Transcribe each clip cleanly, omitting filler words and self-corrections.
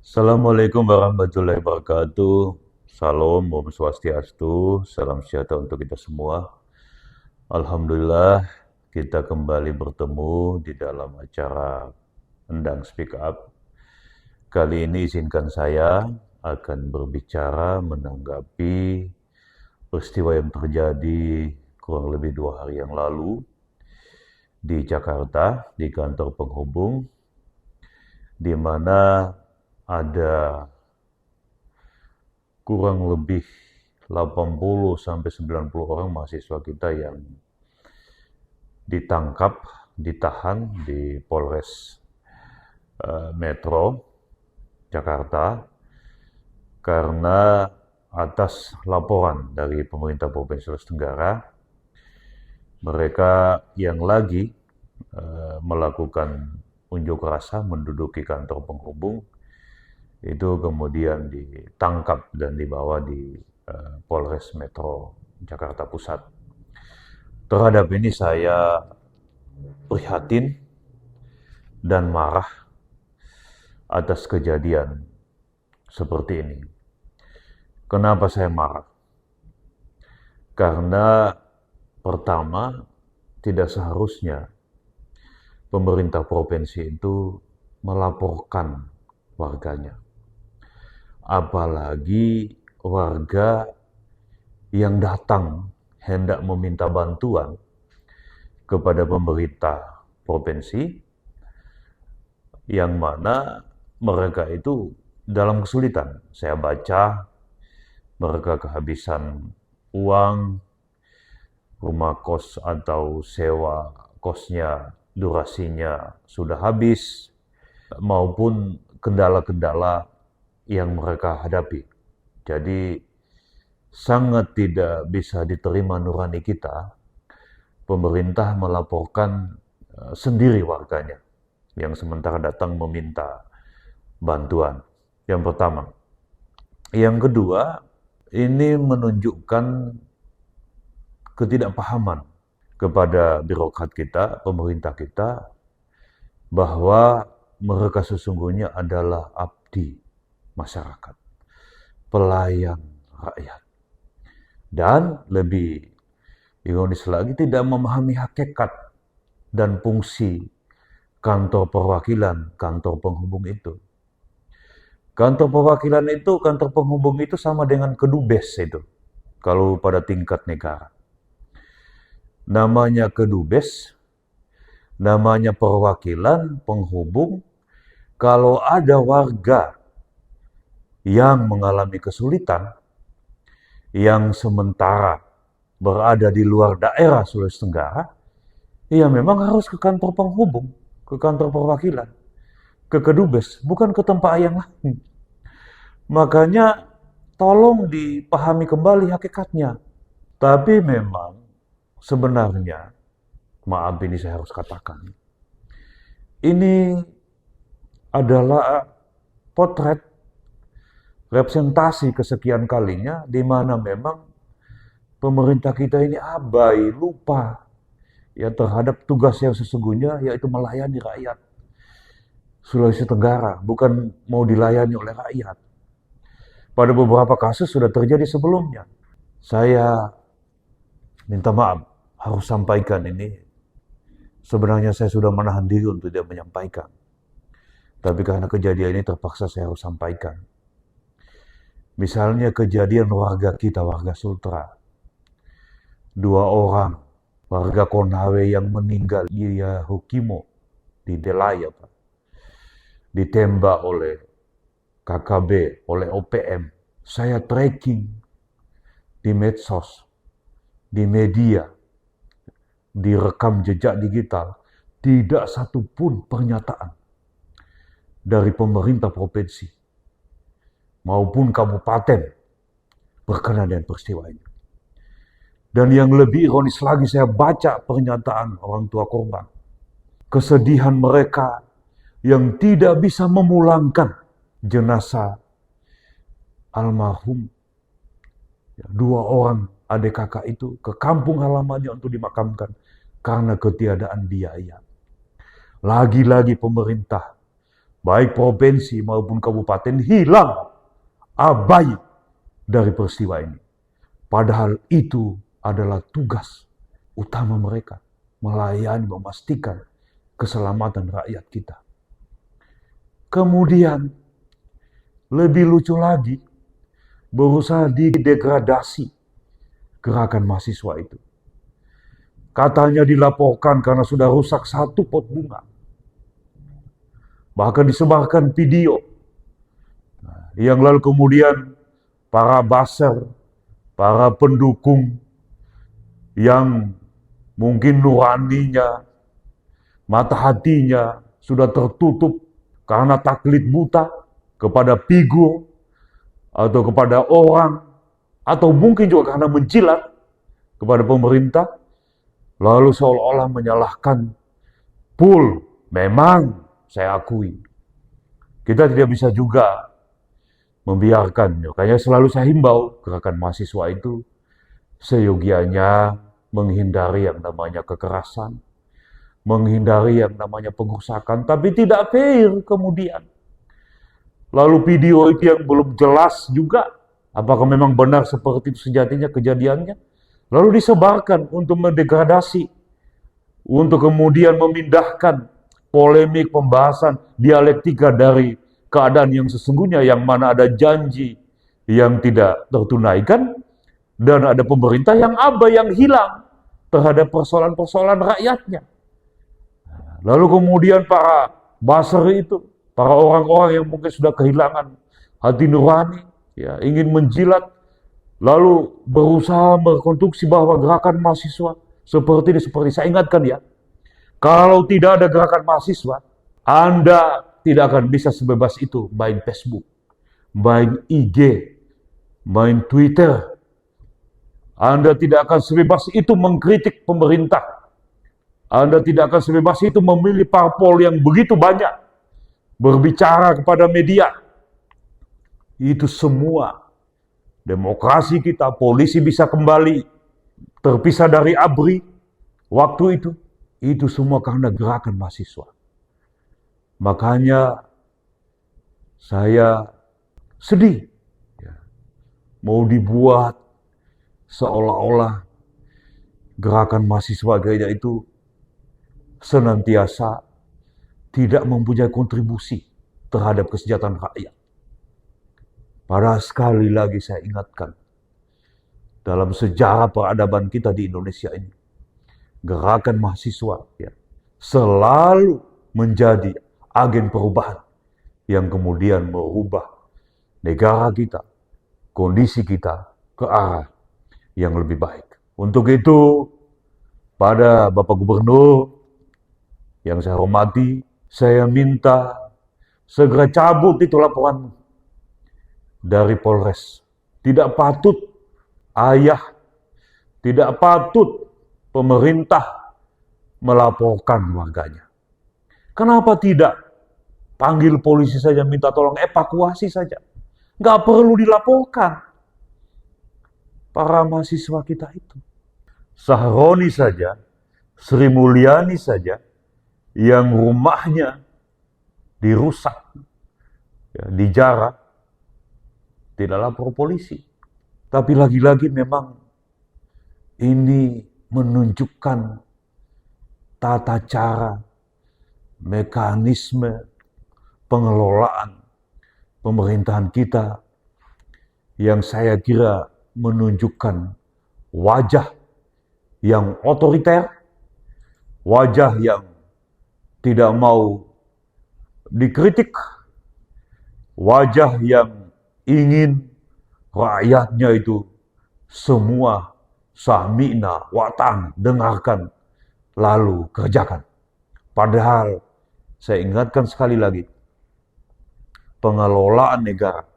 Assalamualaikum warahmatullahi wabarakatuh. Salam, Om Swastiastu, salam sejahtera untuk kita semua. Alhamdulillah, kita kembali bertemu di dalam acara Endang Speak Up. Kali ini izinkan saya akan berbicara menanggapi peristiwa yang terjadi kurang lebih 2 hari yang lalu di Jakarta, di kantor penghubung, di mana ada kurang lebih 80 sampai 90 orang mahasiswa kita yang ditangkap, ditahan di Polres Metro Jakarta karena atas laporan dari pemerintah Provinsi Sulawesi Tenggara, mereka yang lagi melakukan unjuk rasa menduduki kantor penghubung itu kemudian ditangkap dan dibawa di Polres Metro Jakarta Pusat. Terhadap ini saya prihatin dan marah atas kejadian seperti ini. Kenapa saya marah? Karena pertama, tidak seharusnya pemerintah provinsi itu melaporkan warganya. Apalagi warga yang datang hendak meminta bantuan kepada pemerintah provinsi, yang mana mereka itu dalam kesulitan. Saya baca mereka kehabisan uang, rumah kos atau sewa kosnya durasinya sudah habis, maupun kendala-kendala yang mereka hadapi. Jadi sangat tidak bisa diterima nurani kita, pemerintah melaporkan sendiri warganya yang sementara datang meminta bantuan. Yang pertama. Yang kedua, ini menunjukkan ketidakpahaman kepada birokrat kita, pemerintah kita, bahwa mereka sesungguhnya adalah abdi masyarakat, pelayan rakyat. Dan lebih ironis lagi, tidak memahami hakikat dan fungsi kantor perwakilan, kantor penghubung itu. Kantor perwakilan itu, kantor penghubung itu sama dengan kedubes itu, kalau pada tingkat negara. Namanya kedubes, namanya perwakilan, penghubung. Kalau ada warga yang mengalami kesulitan, yang sementara berada di luar daerah Sulawesi Tenggara, ya memang harus ke kantor penghubung, ke kantor perwakilan, ke kedubes, bukan ke tempat yang lain. Makanya tolong dipahami kembali hakikatnya. Tapi memang sebenarnya, maaf ini saya harus katakan, ini adalah potret representasi kesekian kalinya di mana memang pemerintah kita ini abai, lupa ya terhadap tugas yang sesungguhnya, yaitu melayani rakyat Sulawesi Tenggara, bukan mau dilayani oleh rakyat. Pada beberapa kasus sudah terjadi sebelumnya. Saya minta maaf, harus sampaikan ini. Sebenarnya saya sudah menahan diri untuk tidak menyampaikan. Tapi karena kejadian ini terpaksa saya harus sampaikan. Misalnya kejadian warga kita, warga Sultra. 2 orang warga Konawe yang meninggal di Yahukimo, di Delaya, Pak. Ditembak oleh KKB, oleh OPM. Saya tracking di medsos, di media, di rekam jejak digital. Tidak satupun pernyataan dari pemerintah provinsi maupun kabupaten berkenaan dengan peristiwa ini. Dan yang lebih ironis lagi, saya baca pernyataan orang tua korban. Kesedihan mereka yang tidak bisa memulangkan jenazah almarhum 2 orang adik kakak itu ke kampung halamannya untuk dimakamkan karena ketiadaan biaya. Lagi-lagi pemerintah baik provinsi maupun kabupaten hilang, abai dari peristiwa ini. Padahal itu adalah tugas utama mereka, melayani, memastikan keselamatan rakyat kita. Kemudian, lebih lucu lagi, berusaha didegradasi gerakan mahasiswa itu. Katanya dilaporkan karena sudah rusak satu pot bunga. Bahkan disebarkan video. Yang lalu kemudian para buzzer, para pendukung yang mungkin nuraninya, mata hatinya sudah tertutup karena taklid buta kepada figur atau kepada orang, atau mungkin juga karena menjilat kepada pemerintah, lalu seolah-olah menyalahkan full. Memang saya akui, kita tidak bisa juga membiarkan. Makanya selalu saya himbau gerakan mahasiswa itu seyogianya menghindari yang namanya kekerasan, menghindari yang namanya pengerusakan, tapi tidak fair kemudian. Lalu video itu yang belum jelas juga, apakah memang benar seperti itu sejatinya kejadiannya, lalu disebarkan untuk mendegradasi, untuk kemudian memindahkan polemik, pembahasan, dialektika dari keadaan yang sesungguhnya, yang mana ada janji yang tidak tertunaikan, dan ada pemerintah yang abai, yang hilang terhadap persoalan-persoalan rakyatnya. Lalu kemudian para buzzer itu, para orang-orang yang mungkin sudah kehilangan hati nurani, ya, ingin menjilat, lalu berusaha berkonstruksi bahwa gerakan mahasiswa seperti ini, seperti saya ingatkan ya, kalau tidak ada gerakan mahasiswa, Anda tidak akan bisa sebebas itu main Facebook, main IG, main Twitter. Anda tidak akan sebebas itu mengkritik pemerintah. Anda tidak akan sebebas itu memilih parpol yang begitu banyak, berbicara kepada media. Itu semua demokrasi kita, polisi bisa kembali terpisah dari ABRI waktu itu semua karena gerakan mahasiswa. Makanya saya sedih, ya, mau dibuat seolah-olah gerakan mahasiswa gereja itu senantiasa tidak mempunyai kontribusi terhadap kesejahteraan rakyat. Padahal sekali lagi saya ingatkan, dalam sejarah peradaban kita di Indonesia ini, gerakan mahasiswa ya, selalu menjadi agen perubahan yang kemudian merubah negara kita, kondisi kita ke arah yang lebih baik. Untuk itu, pada Bapak Gubernur yang saya hormati, saya minta segera cabut itu laporan dari Polres. Tidak patut ayah, tidak patut pemerintah melaporkan warganya. Kenapa tidak panggil polisi saja, minta tolong evakuasi saja? Nggak perlu dilaporkan para mahasiswa kita itu. Sahroni saja, Sri Mulyani saja, yang rumahnya dirusak, ya, dijarah, tidak lapor polisi. Tapi lagi-lagi memang ini menunjukkan tata cara, mekanisme pengelolaan pemerintahan kita yang saya kira menunjukkan wajah yang otoriter, wajah yang tidak mau dikritik, wajah yang ingin rakyatnya itu semua sami'na watang, dengarkan, lalu kerjakan. Padahal saya ingatkan sekali lagi, pengelolaan negara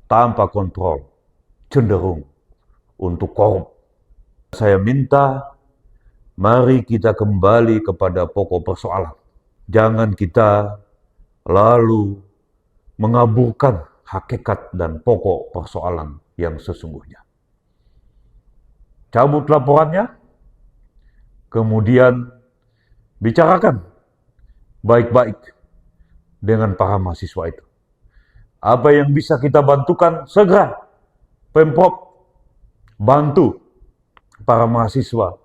tanpa kontrol cenderung untuk korup. Saya minta, mari kita kembali kepada pokok persoalan. Jangan kita lalu mengaburkan hakikat dan pokok persoalan yang sesungguhnya. Cabut laporannya, kemudian bicarakan baik-baik dengan para mahasiswa itu. Apa yang bisa kita bantukan, segera Pemprov bantu para mahasiswa,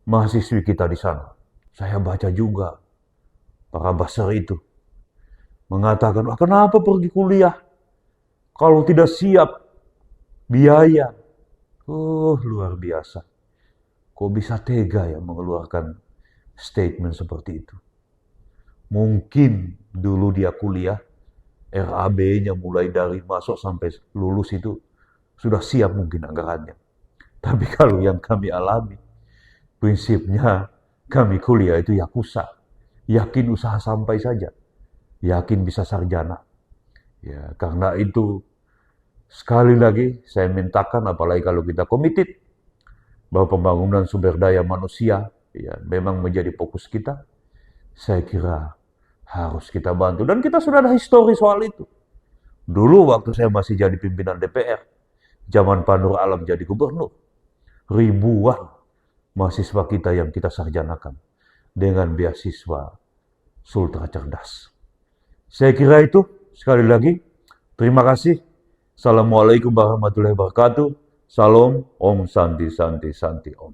mahasiswi kita di sana. Saya baca juga para basar itu mengatakan, kenapa pergi kuliah kalau tidak siap biaya? Luar biasa. Kok bisa tega ya mengeluarkan statement seperti itu? Mungkin dulu dia kuliah, RAB-nya mulai dari masuk sampai lulus itu sudah siap mungkin anggarannya. Tapi kalau yang kami alami, prinsipnya kami kuliah itu yakuza. Yakin usaha sampai saja. Yakin bisa sarjana. Ya, karena itu sekali lagi saya mintakan, apalagi kalau kita komited bahwa pembangunan sumber daya manusia ya memang menjadi fokus kita, saya kira harus kita bantu. Dan kita sudah ada histori soal itu. Dulu waktu saya masih jadi pimpinan DPR, zaman Pak Nur Alam jadi gubernur, ribuan mahasiswa kita yang kita sarjanakan dengan beasiswa Sultra Cerdas. Saya kira itu, sekali lagi, terima kasih. Assalamualaikum warahmatullahi wabarakatuh. Salam, Om Santi Santi Santi Om.